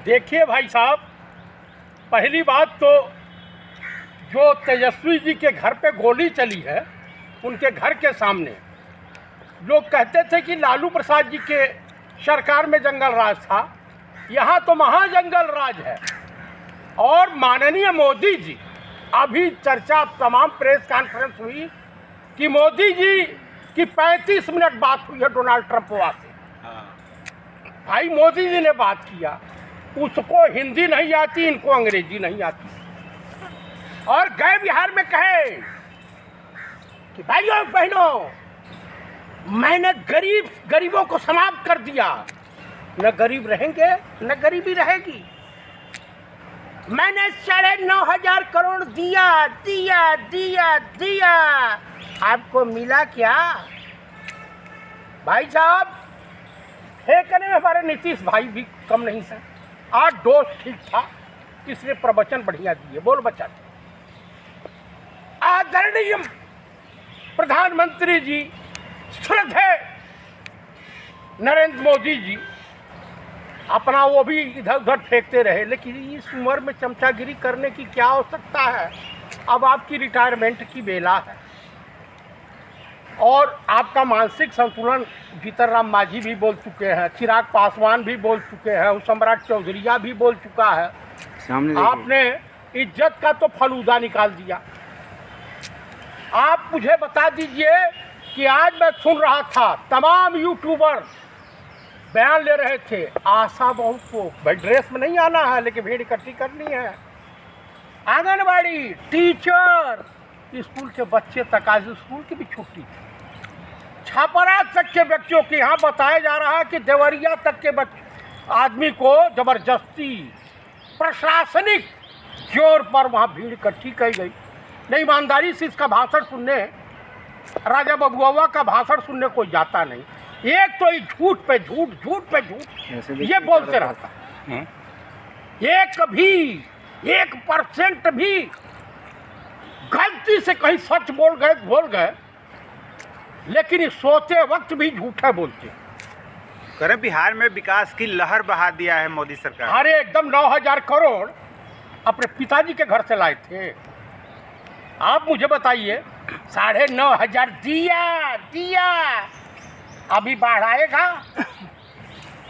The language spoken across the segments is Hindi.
देखिए भाई साहब, पहली बात तो जो तेजस्वी जी के घर पे गोली चली है, उनके घर के सामने लोग कहते थे कि लालू प्रसाद जी के सरकार में जंगल राज था। यहाँ तो महाजंगल राज है। और माननीय मोदी जी, अभी चर्चा तमाम प्रेस कॉन्फ्रेंस हुई कि मोदी जी की 35 मिनट बात हुई है डोनाल्ड ट्रंप से। भाई मोदी जी ने बात किया, उसको हिंदी नहीं आती, इनको अंग्रेजी नहीं आती, और गए बिहार में कहे कि भाइयों बहनों, मैंने गरीबों को समाप्त कर दिया, न गरीब रहेंगे न गरीबी रहेगी। मैंने 9,500 करोड़ दिया दिया दिया दिया, आपको मिला क्या? भाई साहब, फेंकने में हमारे नीतीश भाई भी कम नहीं थे। 8 डोज ठीक था, इसलिए प्रवचन बढ़िया दिए, बोल बच्चा। आदरणीय प्रधानमंत्री जी, श्रद्धेय नरेंद्र मोदी जी, अपना वो भी इधर उधर फेंकते रहे, लेकिन इस उम्र में चमचागिरी करने की क्या आवश्यकता है? अब आपकी रिटायरमेंट की बेला है और आपका मानसिक संतुलन भीतर राम मांझी भी बोल चुके हैं, चिराग पासवान भी बोल चुके हैं, सम्राट चौधरीया भी बोल चुका है। आपने इज्जत का तो फलूदा निकाल दिया। आप मुझे बता दीजिए कि आज मैं सुन रहा था, तमाम यूट्यूबर बयान ले रहे थे, आशा बहू को भाई ड्रेस में नहीं आना है, लेकिन भीड़ इकट्ठी करनी है। आंगनबाड़ी टीचर, स्कूल के बच्चे तक, आज स्कूल की भी छुट्टी थी। छापरा तक के बच्चों के यहाँ बताया जा रहा है कि देवरिया तक के आदमी को जबरदस्ती प्रशासनिक जोर पर वहाँ भीड़ इकट्ठी की गई। नहीं, ईमानदारी से इसका भाषण सुनने, राजा बबुआ का भाषण सुनने कोई जाता नहीं। एक तो ये झूठ पे झूठ, झूठ पे झूठ ये बोलते रहता। एक भी 1% भी गलती से कहीं सच बोल गए, लेकिन इस सोते वक्त भी झूठा बोलते। करें, बिहार में विकास की लहर बहा दिया है मोदी सरकार। अरे एकदम 9,000 करोड़ अपने पिताजी के घर से लाए थे। आप मुझे बताइए, 9,500 दिया, अभी बाढ़ आएगा,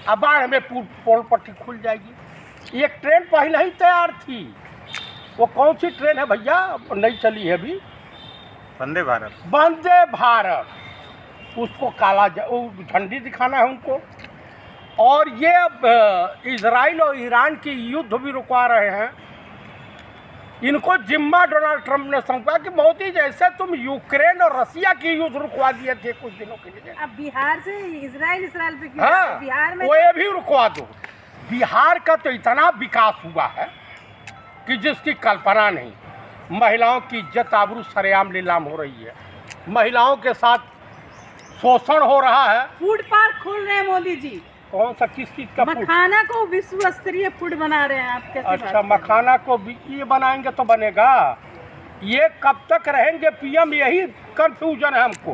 अब बाढ़ में पोल पट्टी खुल जाएगी। एक ट्रेन पहले ही तैयार थी, वो कौन सी ट्रेन है भैया, नहीं चली है अभी? वंदे भारत। वंदे भारत, उसको काला झंडी दिखाना है उनको। और ये अब इजराइल और ईरान की युद्ध भी रुकवा रहे हैं। इनको जिम्मा डोनाल्ड ट्रंप ने सौंपा कि मोदी जैसे तुम यूक्रेन और रसिया की युद्ध रुकवा दिए थे कुछ दिनों के लिए, अब बिहार से इजराइल पे क्यों? हाँ, बिहार में वो ये भी रुकवा दो। बिहार का तो इतना विकास हुआ है कि जिसकी कल्पना नहीं। महिलाओं की इज्जत आबरू सरेआम नीलाम हो रही है, महिलाओं के साथ शोषण हो रहा है। फूड पार्क खोल रहे हैं मोदी जी। कौन सा, किस चीज का? मखाना को विश्व स्तरीय फूड बना रहे हैं। आप कैसे? अच्छा, मखाना को ये बनाएंगे तो बनेगा? ये कब तक रहेंगे पीएम, यही कंफ्यूजन है हमको,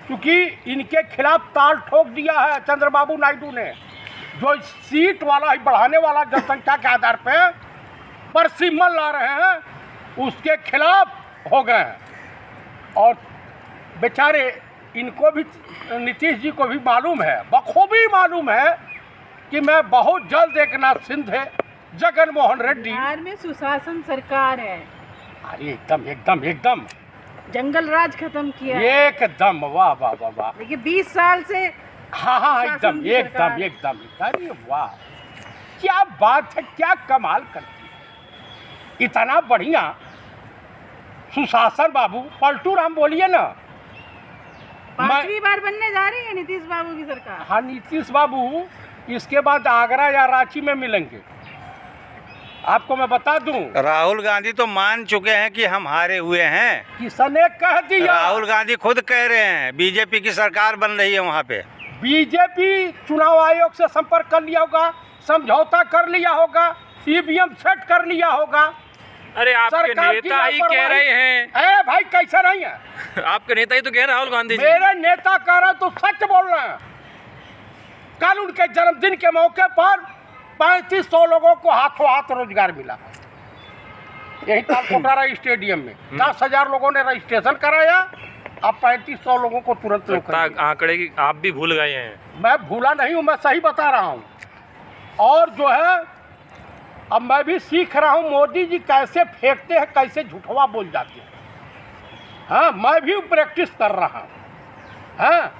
क्योंकि इनके खिलाफ ताल ठोक दिया है चंद्रबाबू नायडू ने। जो सीट वाला बढ़ाने वाला जनसंख्या के आधार पर सिम्बल ला रहे हैं, उसके खिलाफ हो गए हैं। और बेचारे इनको भी, नीतीश जी को भी मालूम है, बखूबी मालूम है कि मैं बहुत जल्द एक नाथ सिंधे, जगन मोहन रेड्डी। बिहार में सुशासन सरकार है। अरे एकदम एकदम एकदम जंगल राज खत्म किया, एकदम। वाह वाह वाह वाह। देखिए 20 साल से। हाँ, एकदम एकदम एकदम। अरे वाह, क्या बात है, क्या कमाल करती है। इतना बढ़िया सुशासन बाबू। पलटू राम बोलिए ना, 5वीं बार बनने जा रही है नीतीश बाबू की सरकार। हाँ, नीतीश बाबू इसके बाद आगरा या रांची में मिलेंगे। आपको मैं बता दूं, राहुल गांधी तो मान चुके हैं कि हम हारे हुए हैं। किसने कह दिया? राहुल गांधी खुद कह रहे हैं बीजेपी की सरकार बन रही है वहाँ पे। बीजेपी चुनाव आयोग से संपर्क कर लिया होगा, समझौता कर लिया होगा, ईवीएम सेट कर लिया होगा। अरे आपके नेता ही कह रहे हैं। भाई कैसे नहीं है? आपके नेता ही तो कह रहे हैं, राहुल गांधी जी। मेरे नेता कह रहे तो सच बोल रहे हैं। कल उनके जन्मदिन के मौके पर 3500 लोगों को हाथों हाथ रोजगार मिला यही तालकोटारा स्टेडियम में। 10,000 लोगों ने रजिस्ट्रेशन कराया, अब 3500 लोगों को तुरंत नौकरी। आंकड़े की आप भी भूल गए हैं। मैं भूला नहीं हूँ, मैं सही बता रहा हूँ। और जो है अब मैं भी सीख रहा हूँ मोदी जी कैसे फेंकते हैं, कैसे झूठवा बोल जाते हैं। हाँ, मैं भी प्रैक्टिस कर रहा हूँ। हाँ,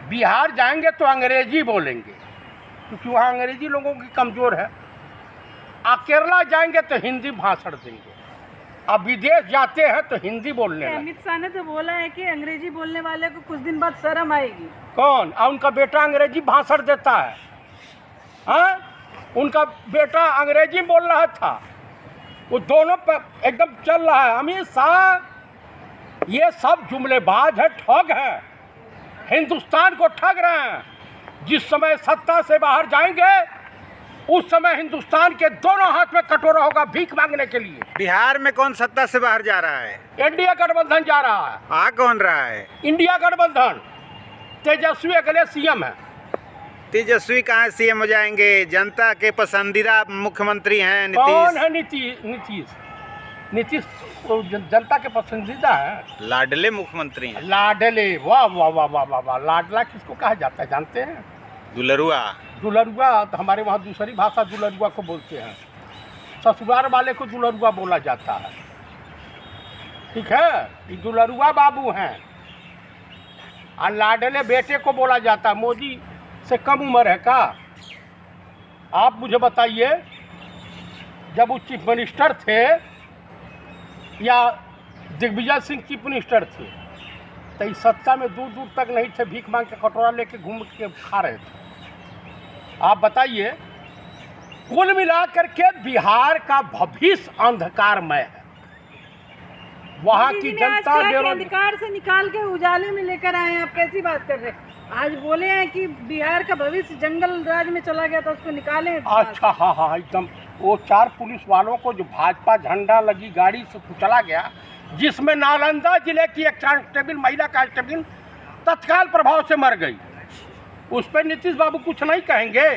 बिहार जाएंगे तो अंग्रेजी बोलेंगे क्योंकि वहाँ अंग्रेजी लोगों की कमज़ोर है। केरला जाएंगे तो हिंदी भाषण देंगे। अब विदेश जाते हैं तो हिंदी बोलने लगे। अमित शाह ने तो बोला है कि अंग्रेजी बोलने वाले को कुछ दिन बाद शर्म आएगी। कौन? उनका बेटा अंग्रेजी भाषण देता है। हाँ, उनका बेटा अंग्रेजी बोल रहा था, वो दोनों पर एकदम चल रहा है। अमित शाह ये सब जुमलेबाज है, ठग है, हिंदुस्तान को ठग रहे हैं। जिस समय सत्ता से बाहर जाएंगे उस समय हिंदुस्तान के दोनों हाथ में कटोरा होगा भीख मांगने के लिए। बिहार में कौन सत्ता से बाहर जा रहा है? इंडिया गठबंधन जा रहा है। आ कौन रहा है? इंडिया गठबंधन। तेजस्वी अगले सीएम है। तेजस्वी कहाँ सीएम हो जाएंगे? जनता के पसंदीदा मुख्यमंत्री हैं कौन नीतीश। है? नीतीश तो जनता के पसंदीदा है। लाडले मुख्यमंत्री हैं। लाडले, वाह वाह वाह वाह वाह वाह। लाडला किसको कहा जाता है जानते हैं? दुलरुआ। दुलरुआ तो हमारे वहाँ दूसरी भाषा दुलरुआ को बोलते हैं। ससुराल वाले को दुलरुआ बोला जाता है। ठीक है, ये दुलरुआ बाबू हैं। और लाडले बेटे को बोला जाता है। मोदी से कम उम्र है का? आप मुझे बताइए, जब वो चीफ मिनिस्टर थे या दिग्विजय सिंह चीफ मिनिस्टर थे तो इस सत्ता में दूर दूर तक नहीं थे, भीख मांग के कटोरा लेके घूम के खा रहे थे। आप बताइए, कुल मिलाकर के बिहार का भविष्य अंधकारमय है। वहाँ की जनता अंधकार से निकाल के उजाले में लेकर आए हैं। आप कैसी बात कर रहे हैं? आज बोले हैं कि बिहार का भविष्य जंगल राज में चला गया था, उसको निकाले। अच्छा, हाँ हाँ, एकदम। वो 4 पुलिस वालों को जो भाजपा झंडा लगी गाड़ी से चला गया, जिसमें नालंदा जिले की एक कांस्टेबल, महिला कांस्टेबल तत्काल प्रभाव से मर गई। उस पर नीतीश बाबू कुछ नहीं कहेंगे?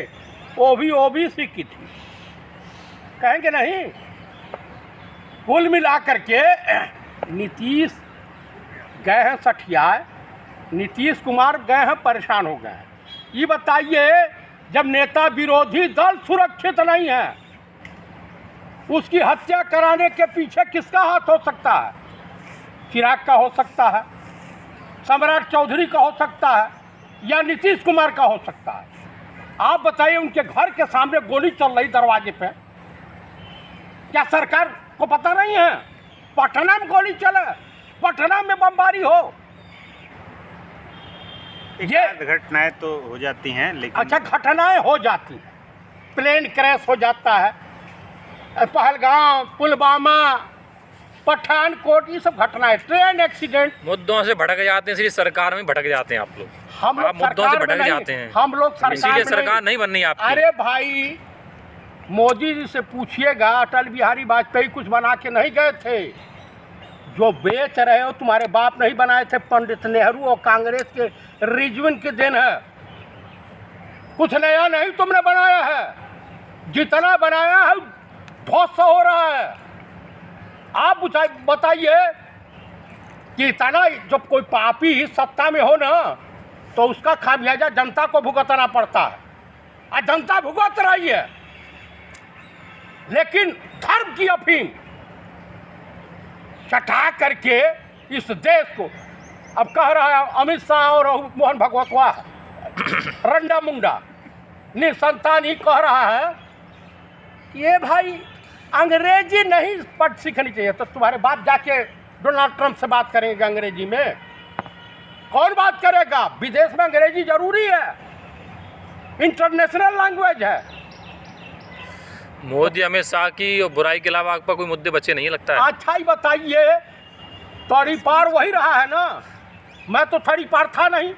वो भी ओबीसी की थी, कहेंगे नहीं? कुल मिलाकर के नीतीश गए हैं सठियाए, नीतीश कुमार गए हैं परेशान हो गए हैं। ये बताइए, जब नेता विरोधी दल सुरक्षित नहीं है, उसकी हत्या कराने के पीछे किसका हाथ हो सकता है? चिराग का हो सकता है, सम्राट चौधरी का हो सकता है, या नीतीश कुमार का हो सकता है। आप बताइए, उनके घर के सामने गोली चल रही दरवाजे पे, क्या सरकार को पता नहीं है? पटना में गोली चले, पटना में बमबारी हो, ये घटनाएं तो हो जाती हैं, लेकिन अच्छा, घटनाएं हो जाती हैं। प्लेन क्रैश हो जाता है, पहलगाम, पुलवामा, पठानकोट, ये सब घटनाएं, ट्रेन एक्सीडेंट। मुद्दों से भटक जाते हैं, इसलिए सरकार में भटक जाते हैं आप लोग। हम लोग मुद्दों से सरकार में भटक नहीं, जाते हैं। हम लोग सरकार इसीलिए में सरकार नहीं बननी आपकी। अरे भाई, मोदी जी से पूछिएगा, अटल बिहारी वाजपेयी कुछ बना के नहीं गए थे। जो बेच रहे हो तुम्हारे बाप नहीं बनाए थे, पंडित नेहरू और कांग्रेस के रिजविन के दिन है। कुछ नया नहीं तुमने बनाया है, जितना बनाया है ध्वस्त हो रहा है। आप बताइए कि इतना जब कोई पापी सत्ता में हो ना, तो उसका खामियाजा जनता को भुगतना पड़ता है, और जनता भुगत रही है। लेकिन धर्म की अफीम चटा करके इस देश को, अब कह रहा है अमित शाह और मोहन भगवतवा, रंडा मुंडा निसंतान ही कह रहा है कि ये भाई अंग्रेजी नहीं पढ़ सीखनी चाहिए। तो तुम्हारे बाप जाके डोनाल्ड ट्रंप से बात करेंगे अंग्रेजी में? कौन बात करेगा? विदेश में अंग्रेजी जरूरी है, इंटरनेशनल लैंग्वेज है। मोदी अमित शाह की और बुराई के अलावा आपका कोई मुद्दे बचे नहीं लगता है? अच्छा ही बताइए, तड़ी पार वही रहा है ना। मैं तो थड़ी पार था नहीं,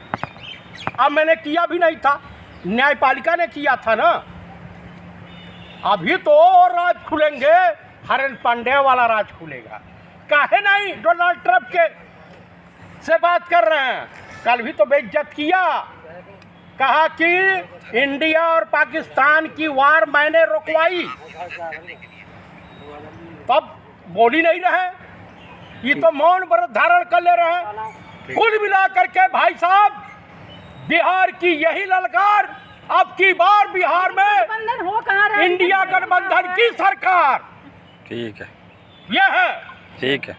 अब मैंने किया भी नहीं था, न्यायपालिका ने किया था ना। अभी तो और राज खुलेंगे, हरेन पांडे वाला राज खुलेगा। काहे नहीं? डोनाल्ड ट्रंप के से बात कर रहे हैं, कल भी तो बेइज्जत किया। कहा कि इंडिया और पाकिस्तान की वार मैंने रुकवाई, तब बोल ही नहीं रहे, ये तो मौन व्रत धारण कर ले रहे। कुल मिला करके भाई साहब, बिहार की यही ललकार, अब की बार बिहार में गठबंधन हो कहाँ रहा है? इंडिया गठबंधन की सरकार, ठीक है, यह है। ठीक है।